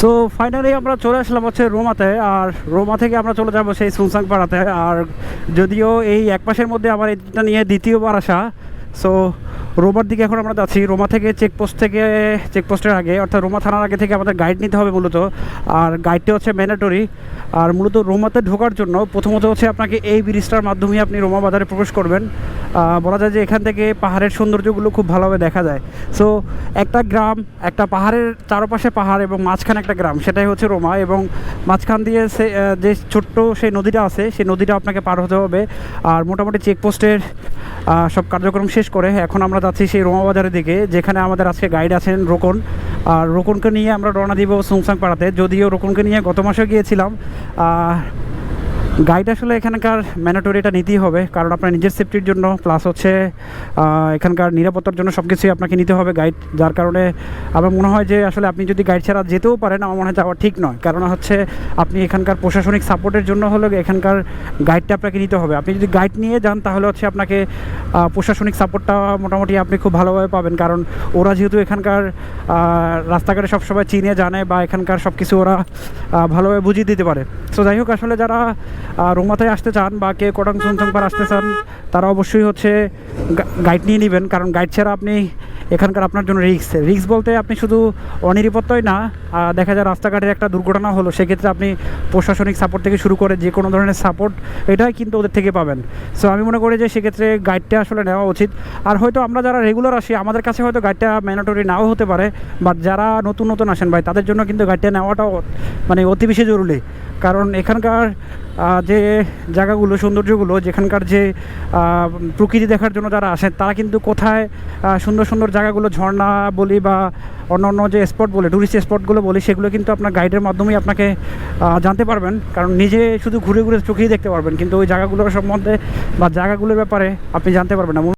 So finally আমরা চলে আসলাম হচ্ছে রোমাতে। আর রোমা থেকে আমরা চলে যাবো সেই সুনসাং পাড়াতে। আর যদিও এই এক মাসের মধ্যে আমার এটা নিয়ে দ্বিতীয়বার আসা। সো রোমার দিকে এখন আমরা যাচ্ছি। রোমা থেকে চেকপোস্টের আগে, অর্থাৎ রোমা থানার আগে থেকে আমাদের গাইড নিতে হবে মূলত। আর গাইডটা হচ্ছে ম্যান্ডেটরি। আর মূলত রোমাতে ঢোকার জন্য প্রথমত হচ্ছে আপনাকে এই ব্রিজটার মাধ্যমে আপনি রোমা বাজারে প্রবেশ করবেন। বলা যায় যে এখান থেকে পাহাড়ের সৌন্দর্যগুলো খুব ভালোভাবে দেখা যায়। সো একটা গ্রাম, একটা পাহাড়ের চারপাশে পাহাড় এবং মাঝখানে একটা গ্রাম, সেটাই হচ্ছে রোমা। এবং মাঝখান দিয়ে যে ছোট্ট সেই নদীটা আছে, সেই নদীটা আপনাকে পার হতে হবে। আর মোটামুটি চেকপোস্টের সব কার্যক্রম শেষ করে এখন আমরা যাচ্ছি সেই রোমা বাজারের দিকে, যেখানে আমাদের আজকে গাইড আছেন রোকন। আর রোকনকে নিয়ে আমরা রওনা দিব সুনসাং পাড়াতে। যদিও রোকনকে নিয়ে গত মাসে গিয়েছিলাম। গাইড আসলে এখানকার ম্যান্ডেটরি এটা নিতেই হবে, কারণ আপনার নিজের সেফটির জন্য, প্লাস হচ্ছে এখানকার নিরাপত্তার জন্য সব কিছুই আপনাকে নিতে হবে গাইড। যার কারণে আমার মনে হয় যে আসলে আপনি যদি গাইড ছাড়া যেতেও পারেন, আমার মনে হয় যাওয়া ঠিক নয়। কারণ হচ্ছে আপনি এখানকার প্রশাসনিক সাপোর্টের জন্য হলে এখানকার গাইডটা আপনাকে নিতে হবে। আপনি যদি গাইড নিয়ে যান তাহলে হচ্ছে আপনাকে প্রশাসনিক সাপোর্টটা মোটামুটি আপনি খুব ভালোভাবে পাবেন, কারণ ওরা যেহেতু এখানকার রাস্তাঘাটে সবসময় চিনে জানে বা এখানকার সব কিছু ওরা ভালোভাবে বুঝিয়ে দিতে পারে। সো যাই হোক, আসলে যারা রোমাতে আসতে চান বা কে কোটাং সুনসাং পাড়া আসতে চান, তারা অবশ্যই হচ্ছে গাইড নিয়ে নেবেন, কারণ গাইড ছাড়া আপনি এখানকার আপনার জন্য রিস্ক বলতে আপনি শুধু অনিরাপত্তাই না, দেখা যায় রাস্তাঘাটে একটা দুর্ঘটনা হলো, সেক্ষেত্রে আপনি প্রশাসনিক সাপোর্ট থেকে শুরু করে যে কোনো ধরনের সাপোর্ট এটাই কিন্তু ওদের থেকে পাবেন। সো আমি মনে করি যে সেক্ষেত্রে গাইডটা আসলে নেওয়া উচিত। আর হয়তো আমরা যারা রেগুলার আসি, আমাদের কাছে হয়তো গাইডটা ম্যান্ডেটরি নাও হতে পারে, বাট যারা নতুন আসেন ভাই, তাদের জন্য কিন্তু গাইডটা নেওয়াটাও মানে অতি বেশি জরুরি। কারণ এখানকার যে জায়গাগুলো, সৌন্দর্যগুলো, যেখানকার যে প্রকৃতি দেখার জন্য যারা আসেন, তারা কিন্তু কোথায় সুন্দর জায়গাগুলো, ঝর্ণা বলি বা অন্য যে স্পট বলে, টুরিস্ট স্পটগুলো বলি, সেগুলো কিন্তু আপনার গাইডের মাধ্যমেই আপনাকে জানতে পারবেন। কারণ নিজে শুধু ঘুরে চোখেই দেখতে পারবেন, কিন্তু ওই জায়গাগুলোর সম্বন্ধে বা জায়গাগুলোর ব্যাপারে আপনি জানতে পারবেন না।